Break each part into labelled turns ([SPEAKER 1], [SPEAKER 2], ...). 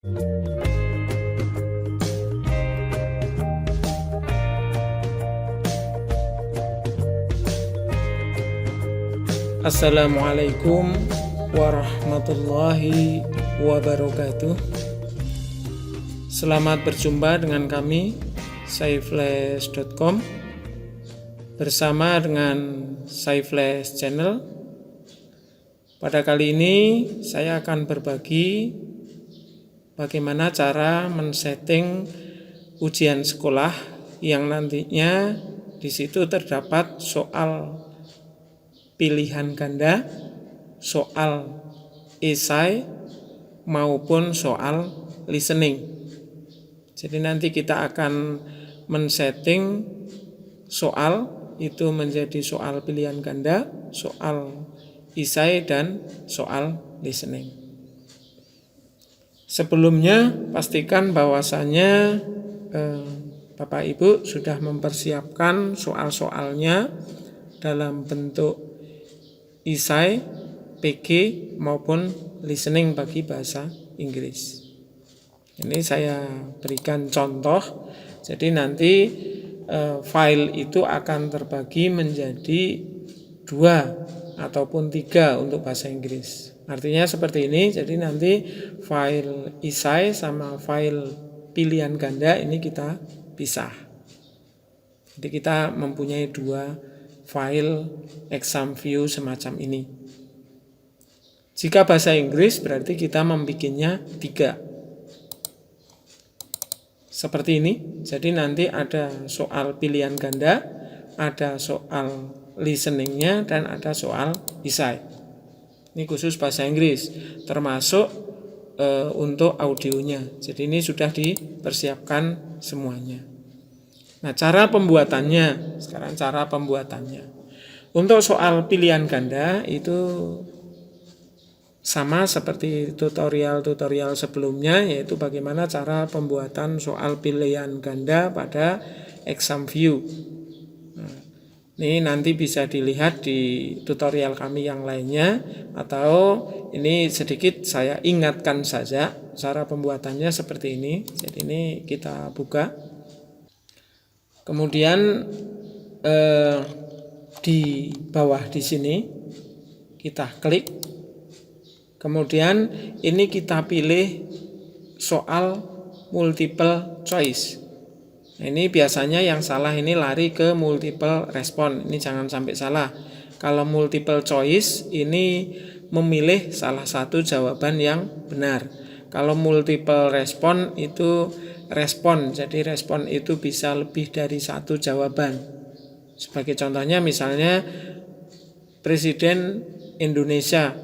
[SPEAKER 1] Assalamualaikum warahmatullahi wabarakatuh. Selamat berjumpa dengan kami saiflash.com bersama dengan Saiflash Channel. Pada kali ini saya akan berbagi bagaimana cara men-setting ujian sekolah yang nantinya di situ terdapat soal pilihan ganda, soal esai maupun soal listening. Jadi nanti kita akan men-setting soal itu menjadi soal pilihan ganda, soal esai dan soal listening. Sebelumnya pastikan bahwasannya Bapak Ibu sudah mempersiapkan soal-soalnya dalam bentuk esai, PG maupun listening bagi bahasa Inggris. Ini saya berikan contoh. Jadi nanti file itu akan terbagi menjadi 2 ataupun 3 untuk bahasa Inggris. Artinya seperti ini. Jadi nanti file esai sama file pilihan ganda ini kita pisah. Jadi kita mempunyai 2 file exam view semacam ini. Jika bahasa Inggris berarti kita membikinnya 3. Seperti ini. Jadi nanti ada soal pilihan ganda, ada soal listeningnya, dan ada soal esai. Ini khusus bahasa Inggris, termasuk untuk audionya. Jadi ini sudah dipersiapkan semuanya. Nah, cara pembuatannya. Sekarang cara pembuatannya. Untuk soal pilihan ganda itu sama seperti tutorial-tutorial sebelumnya, yaitu bagaimana cara pembuatan soal pilihan ganda pada exam view. Nah, ini nanti bisa dilihat di tutorial kami yang lainnya, atau ini sedikit saya ingatkan saja cara pembuatannya seperti ini. Jadi ini kita buka. Kemudian di bawah di sini kita klik. Kemudian ini kita pilih soal multiple choice. Nah, ini biasanya yang salah ini lari ke multiple response. Ini jangan sampai salah. Kalau multiple choice ini memilih salah satu jawaban yang benar. Kalau multiple response itu respon. Jadi respon itu bisa lebih dari satu jawaban. Sebagai contohnya misalnya Presiden Indonesia.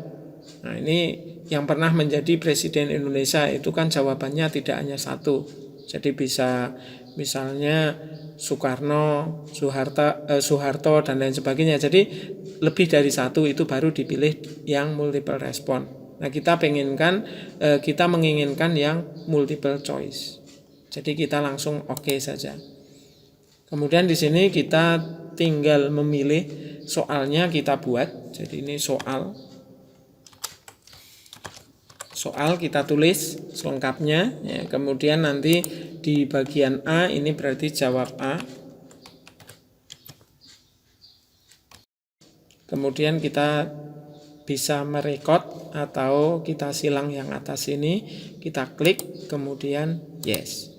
[SPEAKER 1] Nah, ini yang pernah menjadi Presiden Indonesia itu kan jawabannya tidak hanya satu. Jadi bisa misalnya Soekarno, Soeharto dan lain sebagainya. Jadi lebih dari satu itu baru dipilih yang multiple respon. Nah, kita menginginkan yang multiple choice. Jadi kita langsung oke saja. Kemudian di sini kita tinggal memilih soalnya kita buat. Jadi ini soal kita tulis selengkapnya ya. Kemudian nanti di bagian A ini berarti jawab A. Kemudian kita bisa merekod atau kita silang yang atas ini, kita klik kemudian yes.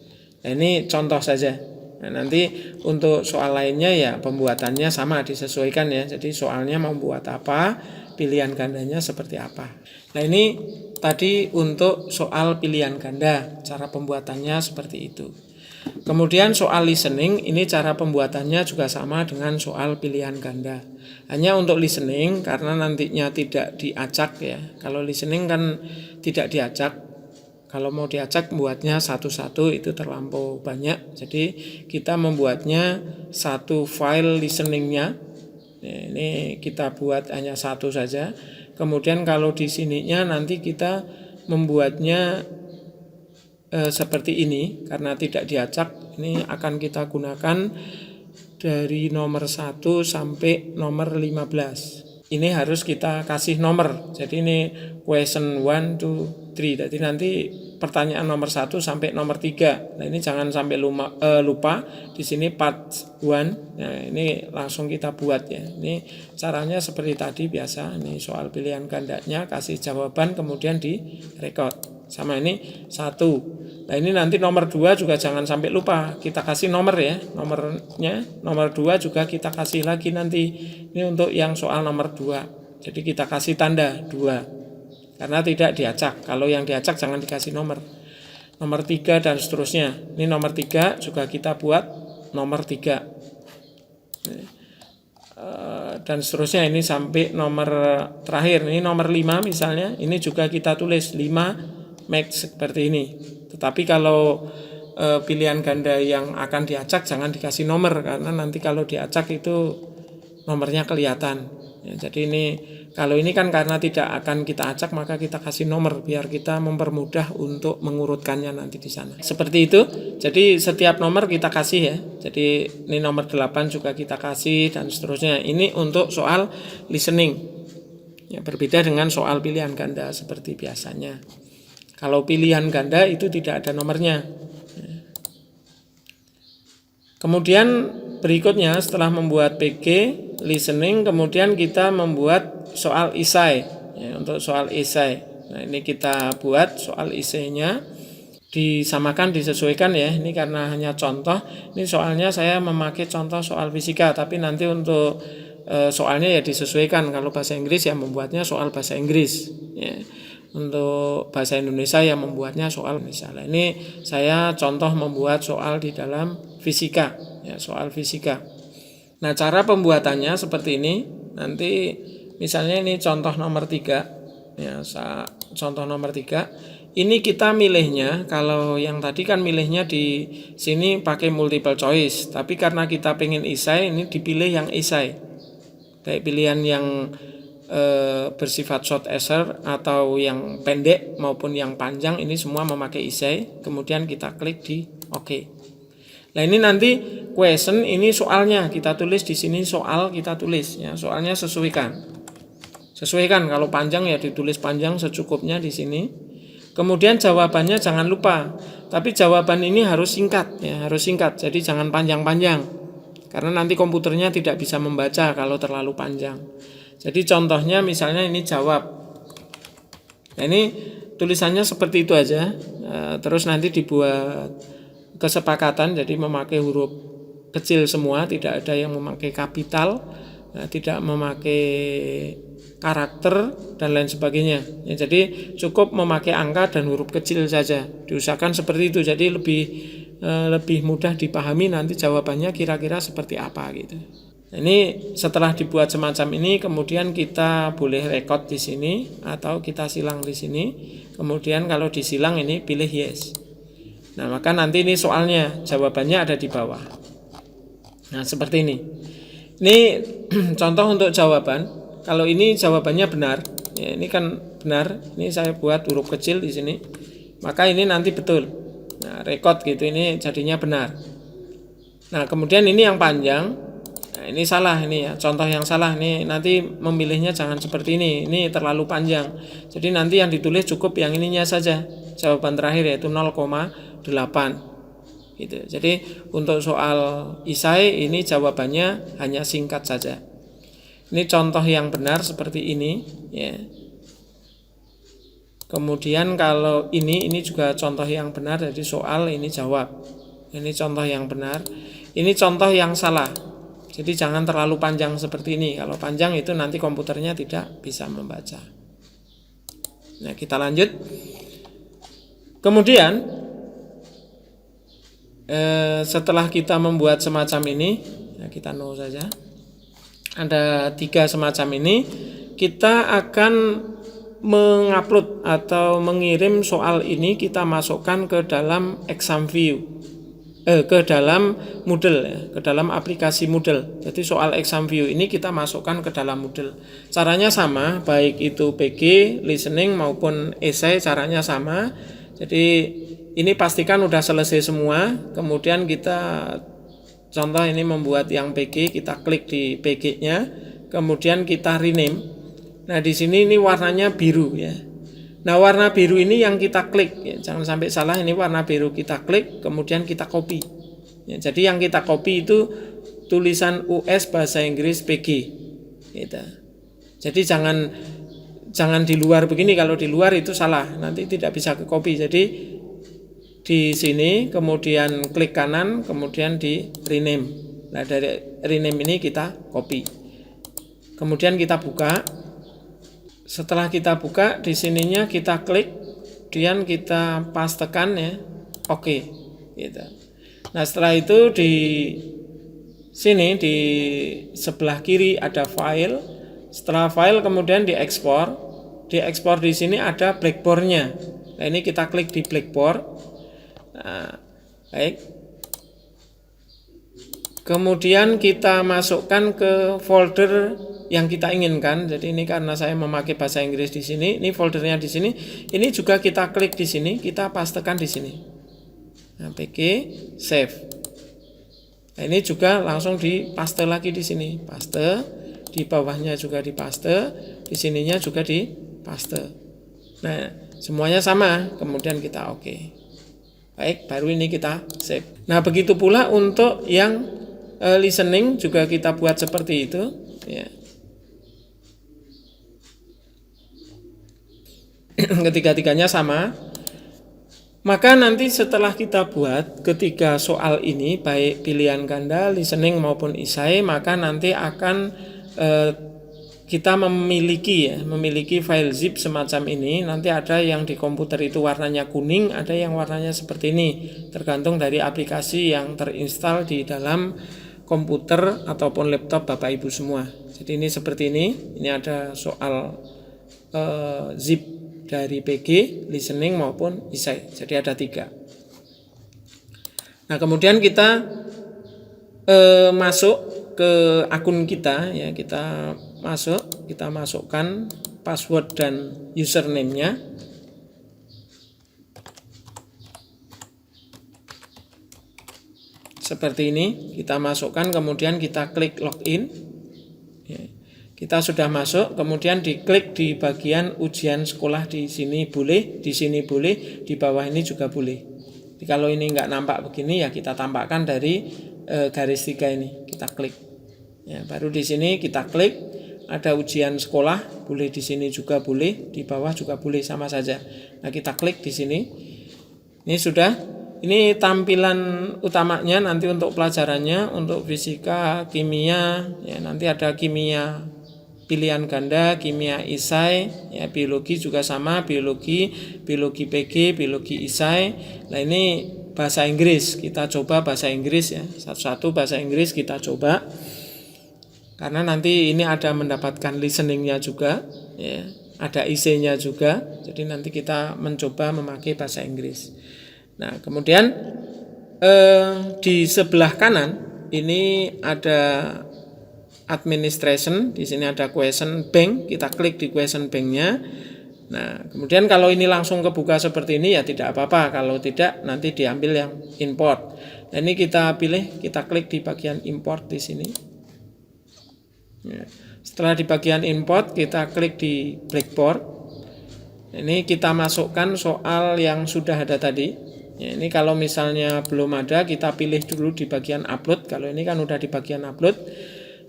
[SPEAKER 1] Nah, ini contoh saja. Nah, nanti untuk soal lainnya ya pembuatannya sama disesuaikan ya. Jadi soalnya mau buat apa, pilihan gandanya seperti apa. Nah, ini tadi untuk soal pilihan ganda, cara pembuatannya seperti itu. Kemudian soal listening, ini cara pembuatannya juga sama dengan soal pilihan ganda. Hanya untuk listening, karena nantinya tidak diacak ya. Kalau listening kan tidak diacak. Kalau mau diacak buatnya satu-satu itu terlampau banyak. Jadi kita membuatnya satu file listeningnya. Ini kita buat hanya satu saja. Kemudian kalau di sininya nanti kita membuatnya seperti ini. Karena tidak diacak, ini akan kita gunakan dari nomor 1 sampai nomor 15. Ini harus kita kasih nomor. Jadi ini question 1, 2, 3. Jadi nanti pertanyaan nomor 1 sampai nomor 3. Nah, ini jangan sampai lupa. Di sini part 1. Nah, ini langsung kita buat ya. Ini caranya seperti tadi biasa. Ini soal pilihan gandanya, kasih jawaban kemudian di record. Sama ini 1. Nah, ini nanti nomor 2 juga jangan sampai lupa. Kita kasih nomor ya. Nomor 2 juga kita kasih lagi nanti. Ini untuk yang soal nomor 2. Jadi kita kasih tanda 2. Karena tidak diacak. Kalau yang diacak jangan dikasih nomor. Nomor 3 dan seterusnya. Ini nomor 3 juga kita buat nomor 3. Dan seterusnya ini sampai nomor terakhir. Ini nomor 5 misalnya. Ini juga kita tulis 5 max seperti ini. Tetapi kalau pilihan ganda yang akan diacak jangan dikasih nomor. Karena nanti kalau diacak itu nomornya kelihatan. Ya, jadi ini kalau ini kan karena tidak akan kita acak maka kita kasih nomor biar kita mempermudah untuk mengurutkannya nanti di sana. Seperti itu. Jadi setiap nomor kita kasih ya. Jadi ini nomor 8 juga kita kasih dan seterusnya. Ini untuk soal listening. Ya, berbeda dengan soal pilihan ganda seperti biasanya. Kalau pilihan ganda itu tidak ada nomornya. Kemudian berikutnya setelah membuat PG, listening, kemudian kita membuat soal esai. Ya, untuk soal esai. Nah, ini kita buat soal esainya. Disamakan, disesuaikan ya. Ini karena hanya contoh. Ini soalnya saya memakai contoh soal fisika. Tapi nanti untuk soalnya ya disesuaikan. Kalau bahasa Inggris ya membuatnya soal bahasa Inggris. Ya. Untuk bahasa Indonesia yang membuatnya soal Indonesia. Nah, ini saya contoh membuat soal di dalam fisika, ya, soal fisika. Nah, cara pembuatannya seperti ini. Nanti misalnya ini contoh nomor 3. Ya, contoh nomor 3. Ini kita milihnya, kalau yang tadi kan milihnya di sini pakai multiple choice. Tapi karena kita pengen esai, ini dipilih yang esai. Baik pilihan yang bersifat short answer atau yang pendek maupun yang panjang ini semua memakai esai. Kemudian kita klik di OK. Nah, ini nanti question ini soalnya kita tulis di sini soal kita tulis ya, soalnya sesuaikan. Sesuaikan kalau panjang ya ditulis panjang secukupnya di sini. Kemudian jawabannya jangan lupa. Tapi jawaban ini harus singkat ya, harus singkat. Jadi jangan panjang-panjang. Karena nanti komputernya tidak bisa membaca kalau terlalu panjang. Jadi contohnya misalnya ini jawab. Nah, ini tulisannya seperti itu aja. Terus nanti dibuat kesepakatan, jadi memakai huruf kecil semua, tidak ada yang memakai kapital, tidak memakai karakter dan lain sebagainya. Ya, jadi cukup memakai angka dan huruf kecil saja. Diusahakan seperti itu. Jadi lebih mudah dipahami nanti jawabannya kira-kira seperti apa gitu. Ini setelah dibuat semacam ini, kemudian kita boleh record di sini atau kita silang di sini. Kemudian kalau disilang ini pilih yes. Nah, maka nanti ini soalnya jawabannya ada di bawah. Nah, seperti ini. Ini contoh untuk jawaban. Kalau ini jawabannya benar, ya, ini kan benar. Ini saya buat huruf kecil di sini. Maka ini nanti betul. Nah, record gitu ini jadinya benar. Nah, kemudian ini yang panjang. Nah, ini salah ini ya, contoh yang salah nih, nanti memilihnya jangan seperti ini terlalu panjang. Jadi nanti yang ditulis cukup yang ininya saja, jawaban terakhir yaitu 0,8 gitu. Jadi untuk soal esai ini jawabannya hanya singkat saja. Ini contoh yang benar seperti ini ya. Kemudian kalau ini juga contoh yang benar, jadi soal ini jawab. Ini contoh yang benar. Ini contoh yang salah. Jadi jangan terlalu panjang seperti ini. Kalau panjang itu nanti komputernya tidak bisa membaca. Nah, kita lanjut. Kemudian setelah kita membuat semacam ini, ya kita no saja. Ada 3 semacam ini. Kita akan mengupload atau mengirim soal ini, kita masukkan ke dalam exam view. Ke dalam Moodle ya, ke dalam aplikasi Moodle. Jadi soal exam view ini kita masukkan ke dalam Moodle. Caranya sama, baik itu PG, listening maupun essay caranya sama. Jadi ini pastikan udah selesai semua. Kemudian kita contoh ini membuat yang PG, kita klik di PG-nya, kemudian kita rename. Nah, di sini ini warnanya biru ya. Nah, warna biru ini yang kita klik, ya, jangan sampai salah, ini warna biru kita klik, kemudian kita copy. Ya, jadi yang kita copy itu tulisan US bahasa Inggris PG. Gitu. Jadi jangan di luar begini, kalau di luar itu salah, nanti tidak bisa ke copy. Jadi di sini kemudian klik kanan, kemudian di rename. Nah, dari rename ini kita copy. Kemudian kita buka. Setelah kita buka, di sininya kita klik, kemudian kita pastekan ya, oke, gitu. Nah, setelah itu di sini di sebelah kiri ada file. Setelah file kemudian diekspor. Diekspor di sini ada blackboard-nya. Nah, ini kita klik di blackboard. Nah, baik. Kemudian kita masukkan ke folder yang kita inginkan. Jadi ini karena saya memakai bahasa Inggris di sini, ini foldernya di sini. Ini juga kita klik di sini, kita pastekan di sini. Nah, PG save. Nah, ini juga langsung dipaste lagi di sini. Paste, di bawahnya juga dipaste, di sininya juga dipaste. Nah, semuanya sama, kemudian kita oke. Baik, baru ini kita save. Nah, begitu pula untuk yang listening juga kita buat seperti itu, ya. Ketiga-tiganya sama. Maka nanti setelah kita buat ketiga soal ini, baik pilihan ganda, listening maupun esai, maka nanti akan kita memiliki file zip semacam ini. Nanti ada yang di komputer itu warnanya kuning, ada yang warnanya seperti ini, tergantung dari aplikasi yang terinstal di dalam komputer ataupun laptop Bapak Ibu semua. Jadi ini seperti ini ada soal zip dari PG, listening maupun esai. Jadi ada 3. Nah, kemudian kita masuk ke akun kita, ya, kita masukkan password dan username-nya. Seperti ini, kita masukkan, kemudian kita klik login. Ya. Kita sudah masuk, kemudian diklik di bagian ujian sekolah di sini boleh, di sini boleh, di bawah ini juga boleh. Jadi kalau ini nggak nampak begini, ya kita tampakkan dari garis 3 ini, kita klik. Ya, baru di sini kita klik, ada ujian sekolah, boleh di sini juga boleh, di bawah juga boleh, sama saja. Nah, kita klik di sini. Ini sudah. Ini tampilan utamanya nanti untuk pelajarannya, untuk fisika, kimia, ya nanti ada kimia pilihan ganda, kimia esai, ya biologi juga sama, biologi PG, biologi esai. Nah, ini bahasa Inggris, kita coba bahasa Inggris ya, satu-satu bahasa Inggris kita coba. Karena nanti ini ada mendapatkan listeningnya juga, ya, ada esainya juga. Jadi nanti kita mencoba memakai bahasa Inggris. Nah, kemudian di sebelah kanan ini ada administration, di sini ada question bank, kita klik di question bank-nya. Nah, kemudian kalau ini langsung kebuka seperti ini ya tidak apa-apa, kalau tidak nanti diambil yang import. Nah, ini kita pilih, kita klik di bagian import di sini. Ya. Setelah di bagian import kita klik di blackboard. Ini kita masukkan soal yang sudah ada tadi. Ya, ini kalau misalnya belum ada, kita pilih dulu di bagian upload. Kalau ini kan udah di bagian upload,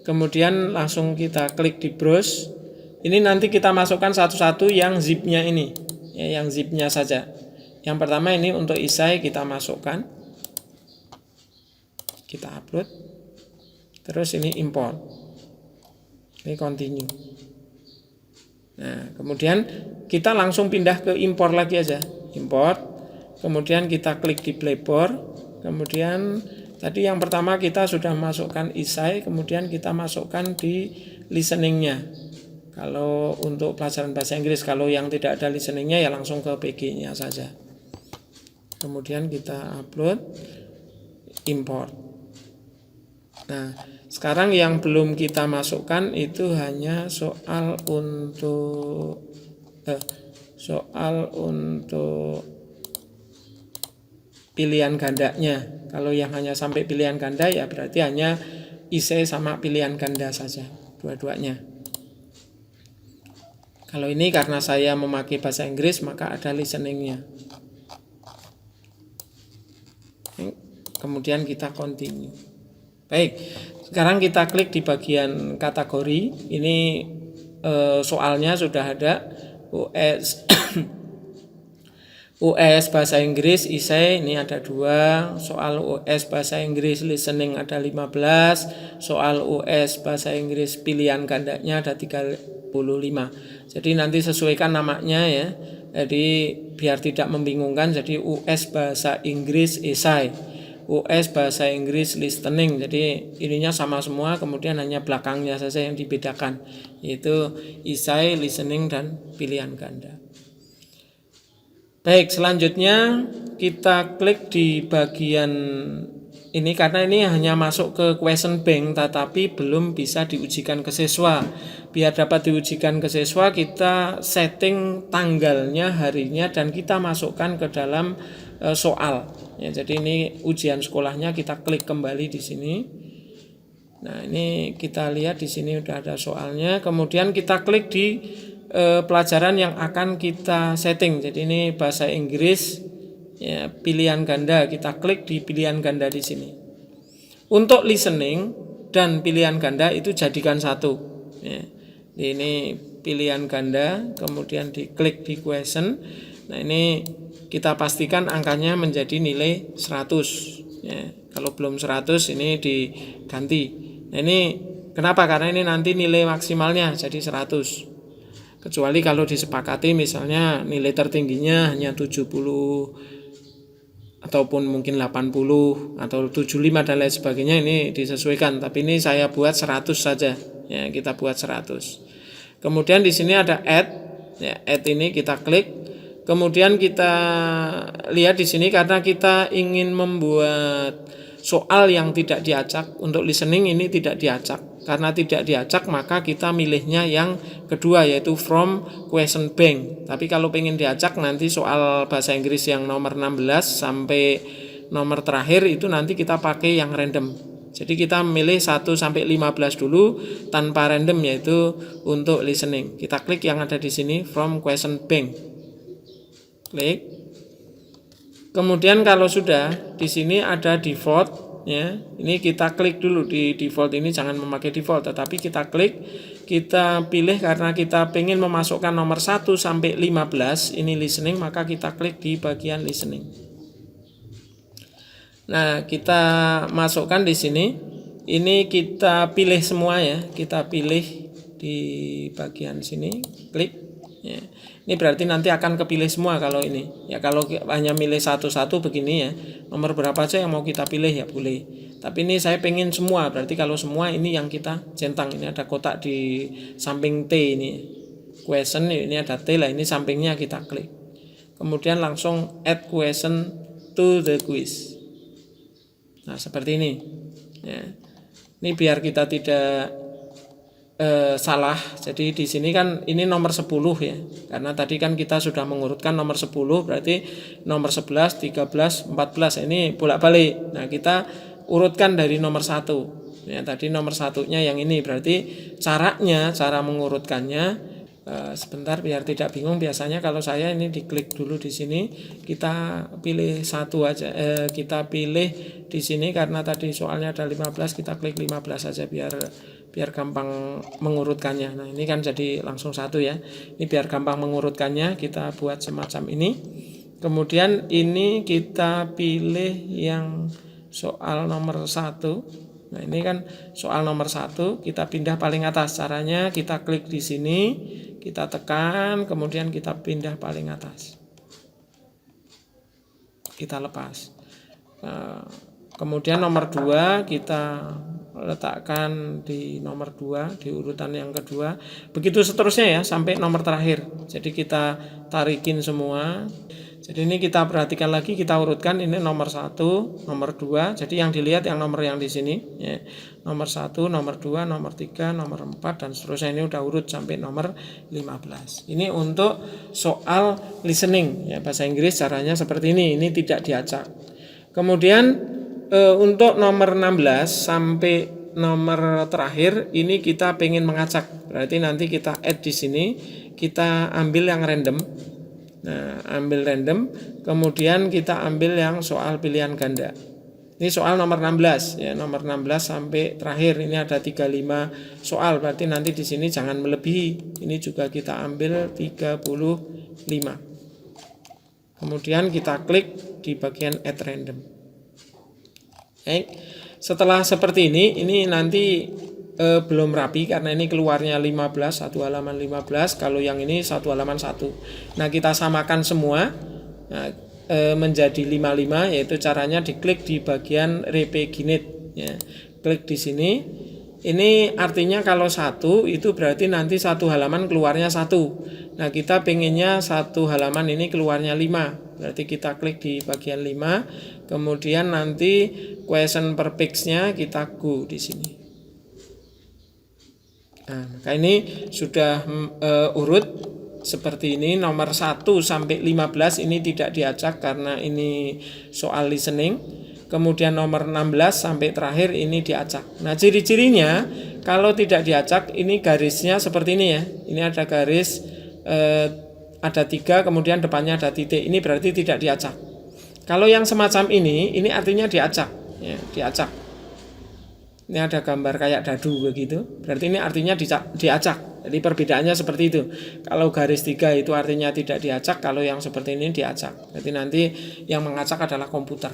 [SPEAKER 1] kemudian langsung kita klik di browse. Ini nanti kita masukkan satu-satu yang zipnya ini, ya, yang zipnya saja. Yang pertama ini untuk esai kita masukkan, kita upload, terus ini import, ini continue. Nah, kemudian kita langsung pindah ke import lagi aja, import. Kemudian kita klik di blackboard. Kemudian tadi yang pertama kita sudah masukkan esai, kemudian kita masukkan di listeningnya. Kalau untuk pelajaran bahasa Inggris, kalau yang tidak ada listeningnya ya langsung ke PG-nya saja. Kemudian kita upload, import. Nah, sekarang yang belum kita masukkan itu hanya soal untuk pilihan gandanya. Kalau yang hanya sampai pilihan ganda ya berarti hanya esai sama pilihan ganda saja, dua-duanya. Kalau ini karena saya memakai bahasa Inggris maka ada listeningnya. Kemudian kita continue. Baik, sekarang kita klik di bagian kategori. Ini soalnya sudah ada US US bahasa Inggris essay ini ada 2, soal US bahasa Inggris listening ada 15, soal US bahasa Inggris pilihan gandanya ada 35. Jadi nanti sesuaikan namanya ya. Jadi biar tidak membingungkan, jadi US bahasa Inggris essay, US bahasa Inggris listening. Jadi ininya sama semua, kemudian hanya belakangnya saja yang dibedakan, yaitu essay, listening dan pilihan ganda. Baik, selanjutnya kita klik di bagian ini karena ini hanya masuk ke question bank tetapi belum bisa diujikan ke siswa. Biar dapat diujikan ke siswa kita setting tanggalnya, harinya dan kita masukkan ke dalam soal. Ya, jadi ini ujian sekolahnya, kita klik kembali di sini. Nah, ini kita lihat di sini udah ada soalnya. Kemudian kita klik di pelajaran yang akan kita setting. Jadi ini bahasa Inggris ya, pilihan ganda, kita klik di pilihan ganda di sini. Untuk listening dan pilihan ganda itu jadikan satu ya. Ini pilihan ganda, kemudian diklik di question. Nah, ini kita pastikan angkanya menjadi nilai 100 ya. Kalau belum 100 ini diganti. Nah, ini kenapa? Karena ini nanti nilai maksimalnya jadi 100. Kecuali kalau disepakati misalnya nilai tertingginya hanya 70 ataupun mungkin 80 atau 75 dan lain sebagainya, ini disesuaikan. Tapi ini saya buat 100 saja. Ya, kita buat 100. Kemudian di sini ada add. Ya, add ini kita klik. Kemudian kita lihat di sini karena kita ingin membuat soal yang tidak diacak, untuk listening ini tidak diacak. Karena tidak diacak maka kita milihnya yang kedua yaitu from question bank. Tapi kalau pengen diacak nanti soal bahasa Inggris yang nomor 16 sampai nomor terakhir itu nanti kita pakai yang random. Jadi kita milih 1 sampai 15 dulu tanpa random yaitu untuk listening. Kita klik yang ada di sini from question bank. Klik. Kemudian kalau sudah di sini ada default ya, ini kita klik dulu di default ini, jangan memakai default tetapi kita klik, kita pilih karena kita pengen memasukkan nomor 1 sampai 15 ini listening, maka kita klik di bagian listening. Nah, kita masukkan di sini, ini kita pilih semua ya, kita pilih di bagian sini, klik ya. Ini berarti nanti akan kepilih semua kalau ini. Ya kalau hanya milih satu-satu begini ya, nomor berapa aja yang mau kita pilih ya boleh. Tapi ini saya pengen semua, berarti kalau semua ini yang kita centang. Ini ada kotak di samping T ini. Question ini ada T lah, ini sampingnya kita klik. Kemudian langsung add question to the quiz. Nah, seperti ini. Ya. Ini biar kita tidak salah. Jadi di sini kan ini nomor 10 ya. Karena tadi kan kita sudah mengurutkan nomor 10, berarti nomor 11, 13, 14 ini bolak-balik. Nah, kita urutkan dari nomor 1. Ya, tadi nomor 1-nya yang ini. Berarti cara mengurutkannya sebentar biar tidak bingung. Biasanya kalau saya ini diklik dulu di sini, kita pilih satu aja. Kita pilih di sini karena tadi soalnya ada 15, kita klik 15 saja biar gampang mengurutkannya. Nah, ini kan jadi langsung satu ya. Ini biar gampang mengurutkannya, kita buat semacam ini. Kemudian ini kita pilih yang soal nomor 1. Nah, ini kan soal nomor 1, kita pindah paling atas. Caranya kita klik di sini, kita tekan, kemudian kita pindah paling atas. Kita lepas. Kemudian nomor 2 kita letakkan di nomor 2, di urutan yang kedua. Begitu seterusnya ya sampai nomor terakhir. Jadi kita tarikin semua. Jadi ini kita perhatikan lagi, kita urutkan ini nomor 1, nomor 2. Jadi yang dilihat yang nomor yang di sini ya. Nomor 1, nomor 2, nomor 3, nomor 4 dan seterusnya, ini udah urut sampai nomor 15. Ini untuk soal listening ya, bahasa Inggris caranya seperti ini tidak diacak. Kemudian untuk nomor 16 sampai nomor terakhir ini kita pengen mengacak. Berarti nanti kita add di sini, kita ambil yang random. Nah, ambil random, kemudian kita ambil yang soal pilihan ganda. Ini soal nomor 16 ya, nomor 16 sampai terakhir ini ada 35 soal. Berarti nanti di sini jangan melebihi. Ini juga kita ambil 35. Kemudian kita klik di bagian add random. Baik. Setelah seperti ini nanti belum rapi karena ini keluarnya 15, satu halaman 15, kalau yang ini satu halaman 1. Nah, kita samakan semua menjadi 55, yaitu caranya diklik di bagian repaginate ya. Klik di sini. Ini artinya kalau 1 itu berarti nanti satu halaman keluarnya 1. Nah, kita pengennya satu halaman ini keluarnya 5. Berarti kita klik di bagian 5. Kemudian nanti question per page-nya kita go di sini. Nah, maka ini sudah urut seperti ini. Nomor 1 sampai 15 ini tidak diacak karena ini soal listening. Kemudian nomor 16 sampai terakhir ini diacak. Nah, ciri-cirinya kalau tidak diacak ini garisnya seperti ini ya. Ini ada garis ada 3, kemudian depannya ada titik. Ini berarti tidak diacak. Kalau yang semacam ini artinya diacak ya, diacak. Ini ada gambar kayak dadu begitu. Berarti ini artinya diacak. Jadi perbedaannya seperti itu. Kalau garis 3 itu artinya tidak diacak, kalau yang seperti ini diacak. Jadi nanti yang mengacak adalah komputer.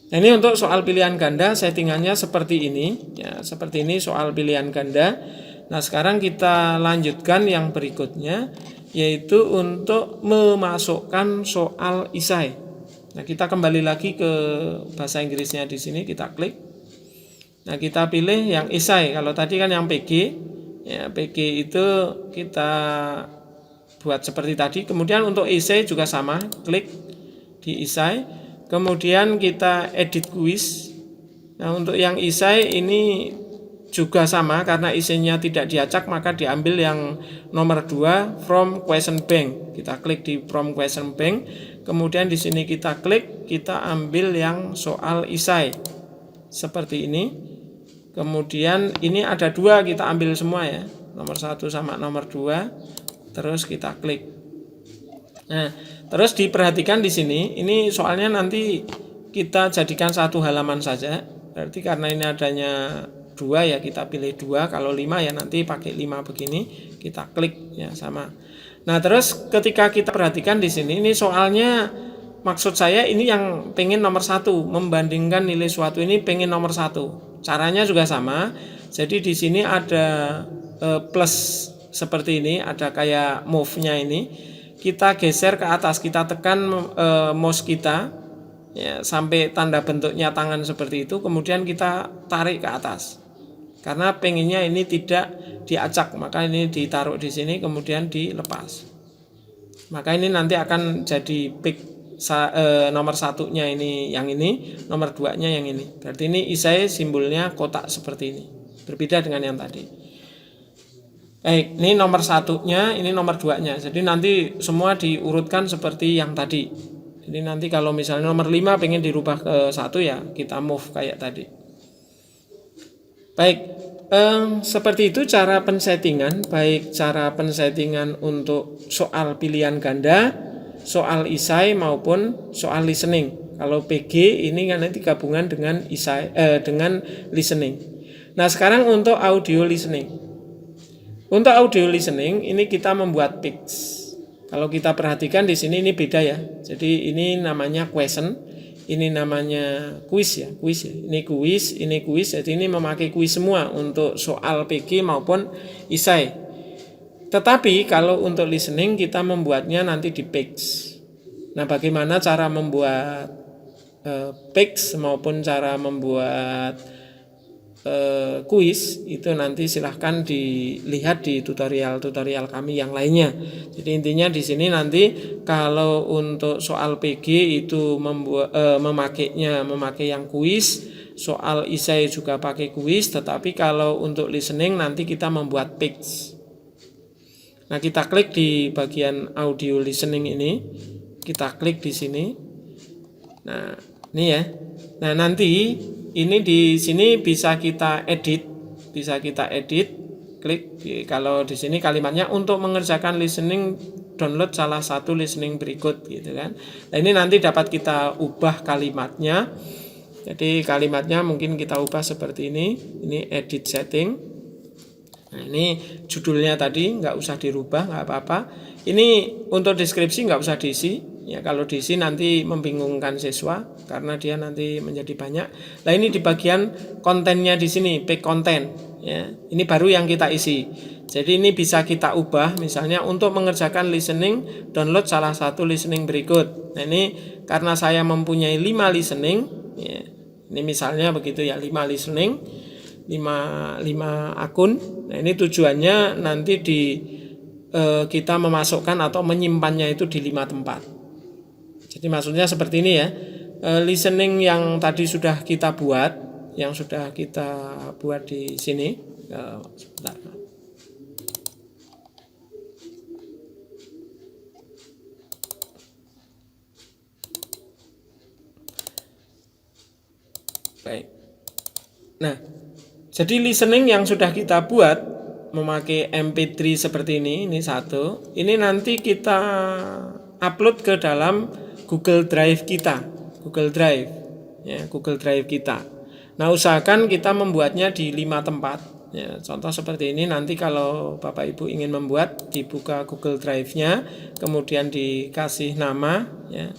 [SPEAKER 1] Nah, ini untuk soal pilihan ganda settingannya seperti ini. Ya, seperti ini soal pilihan ganda. Nah, sekarang kita lanjutkan yang berikutnya, yaitu untuk memasukkan soal isai. Nah, kita kembali lagi ke bahasa Inggrisnya di sini, kita klik. Nah, kita pilih yang isai. Kalau tadi kan yang PG, ya PG itu kita buat seperti tadi. Kemudian untuk isai juga sama, klik di isai. Kemudian kita edit quiz. Nah, untuk yang isai ini juga sama, karena isinya tidak diacak maka diambil yang nomor 2 from question bank. Kita klik di from question bank. Kemudian di sini kita klik, kita ambil yang soal isai. Seperti ini. Kemudian ini ada 2, kita ambil semua ya. Nomor 1 sama nomor 2. Terus kita klik. Nah, terus diperhatikan di sini, ini soalnya nanti kita jadikan satu halaman saja. Berarti karena ini adanya 2 ya, kita pilih 2. Kalau 5 ya nanti pakai 5 begini, kita klik ya sama. Nah, terus ketika kita perhatikan di sini, ini soalnya maksud saya ini yang pengen nomor 1, membandingkan nilai suatu ini pengen nomor 1. Caranya juga sama. Jadi di sini ada plus seperti ini, ada kayak move-nya ini. Kita geser ke atas, kita tekan mouse kita ya, sampai tanda bentuknya tangan seperti itu, kemudian kita tarik ke atas. Karena pengennya ini tidak diacak, maka ini ditaruh di sini kemudian dilepas. Maka ini nanti akan jadi pick nomor 1-nya ini yang ini, nomor 2-nya yang ini. Berarti ini isai simbolnya kotak seperti ini. Berbeda dengan yang tadi. Baik, ini nomor 1-nya, ini nomor 2-nya. Jadi nanti semua diurutkan seperti yang tadi. Jadi nanti kalau misalnya nomor 5 pengen dirubah ke 1 ya, kita move kayak tadi. Baik, seperti itu cara pensettingan, baik cara pensettingan untuk soal pilihan ganda, soal isai maupun soal listening. Kalau PG ini kan nanti gabungan dengan isai dengan listening. Nah, sekarang untuk audio listening. Untuk audio listening ini kita membuat pitch. Kalau kita perhatikan di sini ini beda ya. Jadi ini namanya question, ini namanya quiz ya, quiz ya. Ini quiz. Jadi ini memakai quiz semua untuk soal PG maupun isai. Tetapi kalau untuk listening kita membuatnya nanti di page. Nah, bagaimana cara membuat page maupun cara membuat kuis itu nanti silahkan dilihat di tutorial kami yang lainnya. Jadi intinya di sini nanti kalau untuk soal PG itu memakai yang kuis, soal isai juga pakai kuis, tetapi kalau untuk listening nanti kita membuat page. Nah, kita klik di bagian audio listening ini, kita klik di sini. Nah, ini ya. Nah, nanti ini di sini bisa kita edit, diklik. Kalau di sini kalimatnya untuk mengerjakan listening download salah satu listening berikut gitu kan. Nah, ini nanti dapat kita ubah kalimatnya. Jadi kalimatnya mungkin kita ubah seperti ini. Ini edit setting. Nah, ini judulnya tadi nggak usah dirubah, nggak apa-apa. Ini untuk deskripsi nggak usah diisi. Ya, kalau diisi nanti membingungkan siswa karena dia nanti menjadi banyak. Nah, ini di bagian kontennya di sini, pick content. Ya, ini baru yang kita isi. Jadi ini bisa kita ubah, misalnya untuk mengerjakan listening, download salah satu listening berikut. Nah, ini karena saya mempunyai 5 listening, ya, ini misalnya begitu ya, 5 listening, 5 akun. Nah, ini tujuannya nanti kita memasukkan atau menyimpannya itu di 5 tempat. Jadi maksudnya seperti ini ya, listening yang tadi sudah kita buat, yang sudah kita buat di sini, sebentar. Baik. Nah, jadi listening yang sudah kita buat memakai MP3 seperti ini satu. Ini nanti kita upload ke dalam Google Drive kita, Google Drive, ya, Google Drive kita. Nah, usahakan kita membuatnya di 5 tempat. Ya, contoh seperti ini, nanti kalau Bapak Ibu ingin membuat, dibuka Google Drive-nya, kemudian dikasih nama, ya,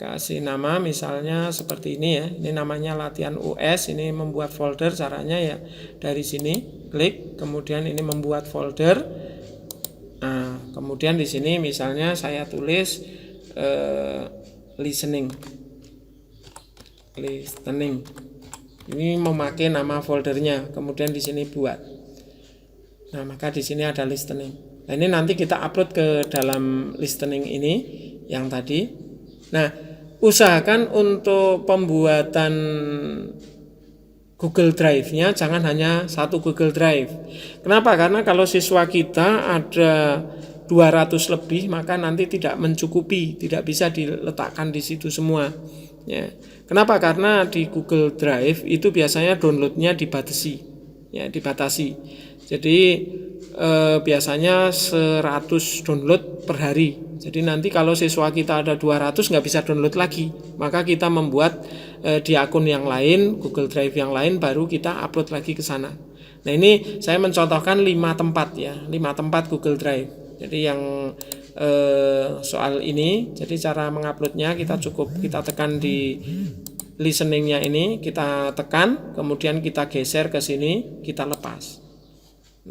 [SPEAKER 1] kasih nama misalnya seperti ini ya. Ini namanya latihan US, ini membuat folder. Caranya ya dari sini klik, kemudian ini membuat folder. Nah, kemudian di sini misalnya saya tulis listening. Ini memakai nama foldernya, kemudian di sini buat. Nah, maka di sini ada listening. Nah, ini nanti kita upload ke dalam listening ini yang tadi. Nah, usahakan untuk pembuatan Google Drive-nya jangan hanya satu Google Drive. Kenapa? Karena kalau siswa kita ada 200 lebih, maka nanti tidak mencukupi, tidak bisa diletakkan di situ semua. Ya. Kenapa? Karena di Google Drive itu biasanya downloadnya dibatasi. Ya, dibatasi. Jadi biasanya 100 download per hari. Jadi nanti kalau siswa kita ada 200 nggak bisa download lagi, maka kita membuat di akun yang lain, Google Drive yang lain, baru kita upload lagi ke sana. Nah, ini saya mencontohkan 5 tempat ya, 5 tempat Google Drive. Jadi yang soal ini, jadi cara menguploadnya kita tekan di listeningnya ini, kita tekan, kemudian kita geser ke sini, kita lepas.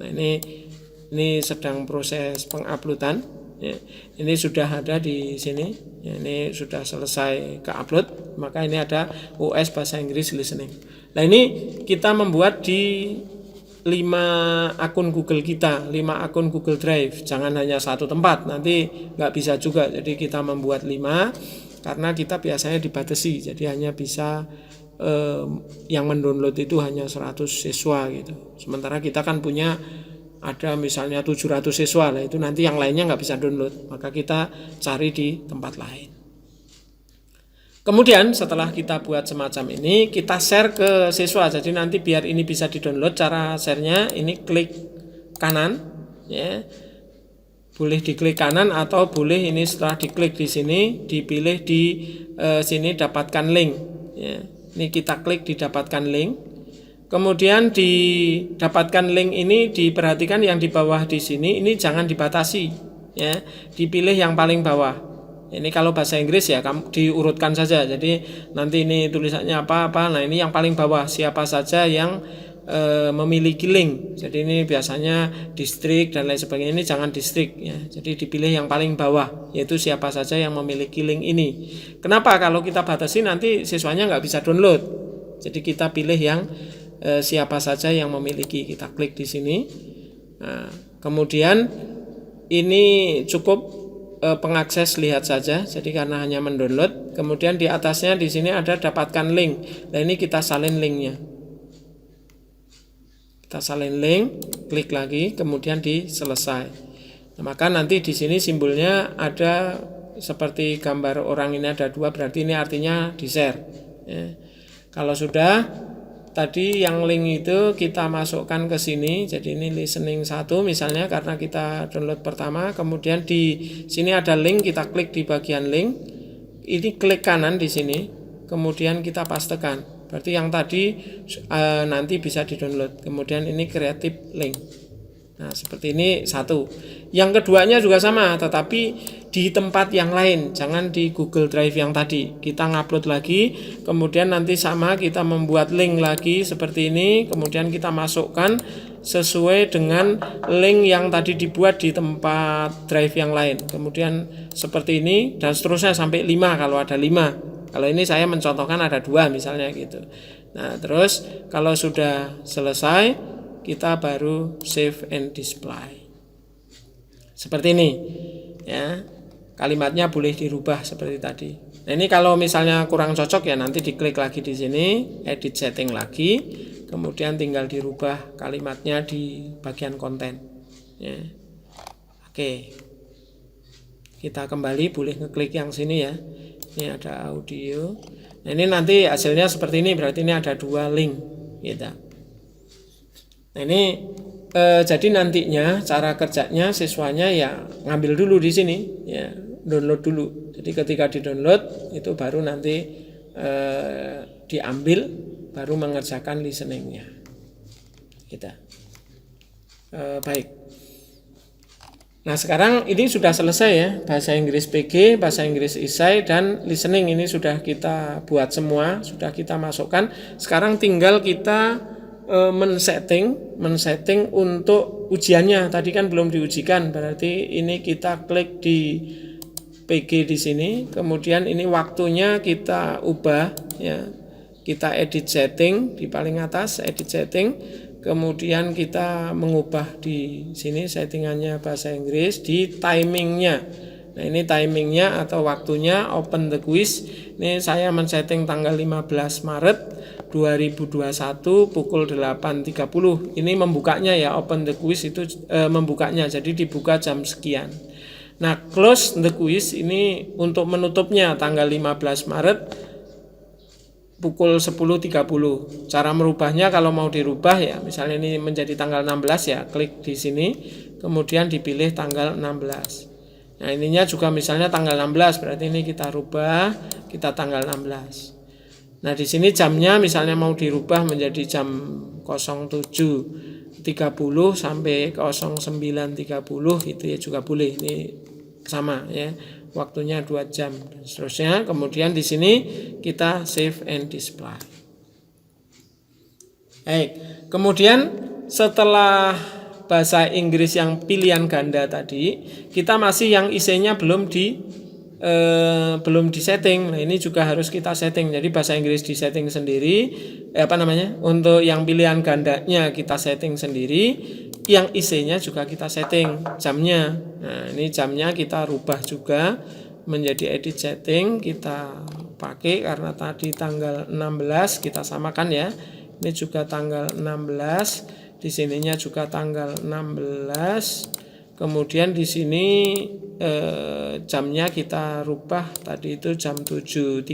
[SPEAKER 1] Nah, ini sedang proses penguploadan. Ya, ini sudah ada di sini. Ya, ini sudah selesai ke upload, maka ini ada US bahasa Inggris listening. Nah, ini kita membuat di 5 akun Google kita, 5 akun Google Drive. Jangan hanya satu tempat, nanti nggak bisa juga. Jadi kita membuat 5 karena kita biasanya dibatasi. Jadi hanya bisa yang mendownload itu hanya 100 siswa gitu. Sementara kita kan punya ada misalnya 700 siswa, lah itu nanti yang lainnya nggak bisa download. Maka kita cari di tempat lain. Kemudian setelah kita buat semacam ini, kita share ke siswa. Jadi nanti biar ini bisa di-download, cara share-nya ini klik kanan, ya. Boleh diklik kanan atau boleh ini setelah diklik di sini dipilih di sini dapatkan link, ya. Ini kita klik didapatkan link. Kemudian didapatkan link ini diperhatikan yang di bawah di sini ini jangan dibatasi, ya. Dipilih yang paling bawah. Ini kalau bahasa Inggris ya kamu diurutkan saja. Jadi nanti ini tulisannya apa-apa. Nah, ini yang paling bawah siapa saja yang memiliki link. Jadi ini biasanya distrik dan lain sebagainya, ini jangan distrik ya. Jadi dipilih yang paling bawah, yaitu siapa saja yang memiliki link ini. Kenapa? Kalau kita batasi nanti siswanya nggak bisa download. Jadi kita pilih yang siapa saja yang memiliki. Kita klik di sini. Nah, kemudian ini cukup pengakses lihat saja. Jadi karena hanya mendownload, kemudian di atasnya di sini ada dapatkan link. Nah, ini kita salin linknya. Kita salin link, klik lagi, kemudian di selesai. Nah, maka nanti di sini simbolnya ada seperti gambar orang ini ada 2, berarti ini artinya di share. Ya. Kalau sudah tadi yang link itu kita masukkan ke sini. Jadi ini listening 1 misalnya karena kita download pertama. Kemudian di sini ada link, kita klik di bagian link. Ini klik kanan di sini. Kemudian kita pastekan. Berarti yang tadi nanti bisa di-download. Kemudian ini creative link. Nah, seperti ini satu. Yang keduanya juga sama, tetapi di tempat yang lain, jangan di Google Drive yang tadi. Kita ngupload lagi, kemudian nanti sama kita membuat link lagi seperti ini, kemudian kita masukkan sesuai dengan link yang tadi dibuat di tempat drive yang lain. Kemudian seperti ini dan seterusnya sampai 5 kalau ada 5. Kalau ini saya mencontohkan ada 2 misalnya gitu. Nah, terus kalau sudah selesai kita baru save and display. Seperti ini ya. Kalimatnya boleh dirubah seperti tadi. Nah, ini kalau misalnya kurang cocok ya nanti diklik lagi di sini, edit setting lagi, kemudian tinggal dirubah kalimatnya di bagian konten ya. Oke. Kita kembali boleh ngeklik yang sini ya. Ini ada audio. Nah, ini nanti hasilnya seperti ini, berarti ini ada 2 link gitu. Nah, ini jadi nantinya cara kerjanya siswanya ya ngambil dulu di sini ya, download dulu. Jadi ketika di-download itu baru nanti diambil, baru mengerjakan listeningnya. Gitu. Baik. Nah, sekarang ini sudah selesai ya, bahasa Inggris PG, bahasa Inggris Isai, dan listening ini sudah kita buat semua, sudah kita masukkan. Sekarang tinggal kita men-setting untuk ujiannya. Tadi kan belum diujikan, berarti ini kita klik di PG di sini, kemudian ini waktunya kita ubah ya. Kita edit setting di paling atas, edit setting. Kemudian kita mengubah di sini settingannya bahasa Inggris di timingnya. Nah, ini timingnya atau waktunya open the quiz. Ini saya men-setting tanggal 15 Maret 2021 pukul 8.30. Ini membukanya ya, open the quiz itu membukanya. Jadi dibuka jam sekian. Nah, close the quiz ini untuk menutupnya tanggal 15 Maret pukul 10.30. Cara merubahnya kalau mau dirubah ya, misalnya ini menjadi tanggal 16 ya, klik di sini, kemudian dipilih tanggal 16. Nah, ininya juga misalnya tanggal 16, berarti ini kita rubah, kita tanggal 16. Nah, di sini jamnya misalnya mau dirubah menjadi jam 07.30 sampai 09.30 itu ya juga boleh. Ini sama ya. Waktunya 2 jam dan seterusnya. Kemudian di sini kita save and display. Baik. Kemudian setelah bahasa Inggris yang pilihan ganda tadi, kita masih yang isinya belum di setting. Nah, ini juga harus kita setting. Jadi bahasa Inggris di setting sendiri, untuk yang pilihan gandanya kita setting sendiri, yang IC-nya juga kita setting jamnya. Nah, ini jamnya kita rubah juga menjadi edit setting, kita pakai karena tadi tanggal 16 kita samakan ya. Ini juga tanggal 16, di sininya juga tanggal 16. Kemudian di sini jamnya kita rubah, tadi itu jam 7.30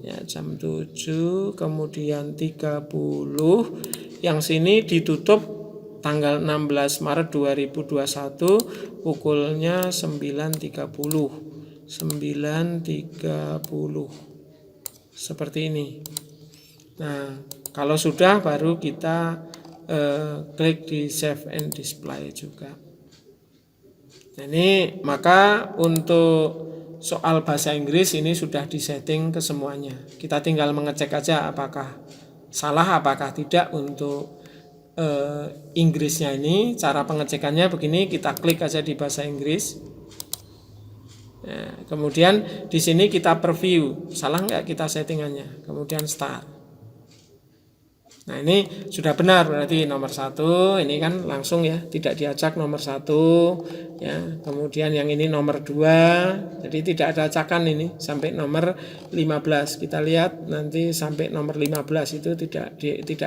[SPEAKER 1] ya, jam 7 kemudian 30. Yang sini ditutup tanggal 16 Maret 2021 pukulnya 9.30. Seperti ini. Nah, kalau sudah baru kita klik di save and display juga. Nah, ini maka untuk soal bahasa Inggris ini sudah disetting ke semuanya. Kita tinggal mengecek aja apakah salah apakah tidak untuk Inggrisnya ini. Cara pengecekannya begini, kita klik aja di bahasa Inggris. Nah, kemudian di sini kita preview, salah nggak kita settingannya, kemudian start. Nah, ini sudah benar, berarti nomor 1 ini kan langsung ya, tidak diacak nomor 1 ya. Kemudian yang ini nomor 2, jadi tidak ada acakan ini sampai nomor 15. Kita lihat nanti sampai nomor 15 itu tidak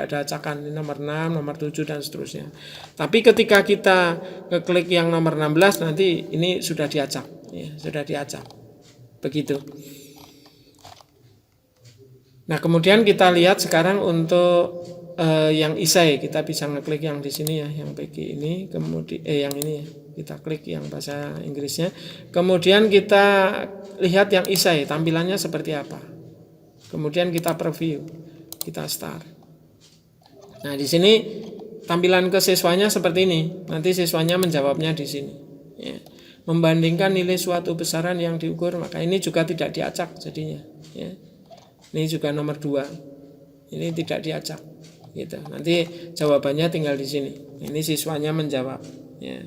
[SPEAKER 1] ada acakan. Ini nomor 6, nomor 7 dan seterusnya. Tapi ketika kita klik yang nomor 16 nanti ini sudah diacak ya, sudah diacak. Begitu. Nah, kemudian kita lihat sekarang untuk yang isai, kita bisa ngeklik yang di sini ya, yang PG ini, kemudian yang ini ya, kita klik yang bahasa Inggrisnya. Kemudian kita lihat yang isai, tampilannya seperti apa. Kemudian kita preview, kita start. Nah, di sini tampilan ke siswanya seperti ini. Nanti siswanya menjawabnya di sini. Ya. Membandingkan nilai suatu besaran yang diukur, maka ini juga tidak diacak jadinya. Ya. Ini juga nomor 2. Ini tidak diacak. Gitu. Nanti jawabannya tinggal di sini. Ini siswanya menjawab. Ya.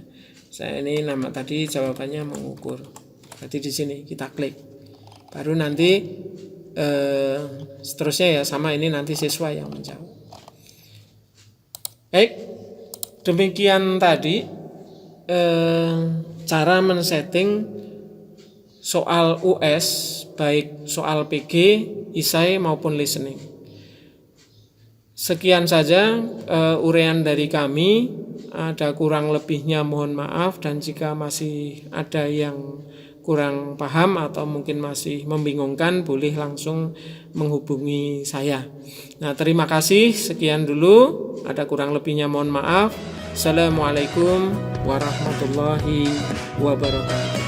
[SPEAKER 1] Saya ini nama tadi jawabannya mengukur. Berarti di sini kita klik. Baru nanti seterusnya ya sama ini nanti siswa yang menjawab. Baik, demikian tadi cara men-setting soal US baik soal PG, isai maupun listening. Sekian saja uraian dari kami. Ada kurang lebihnya mohon maaf, dan jika masih ada yang kurang paham atau mungkin masih membingungkan, boleh langsung menghubungi saya. Nah, terima kasih, sekian dulu. Ada kurang lebihnya mohon maaf. Assalamualaikum warahmatullahi wabarakatuh.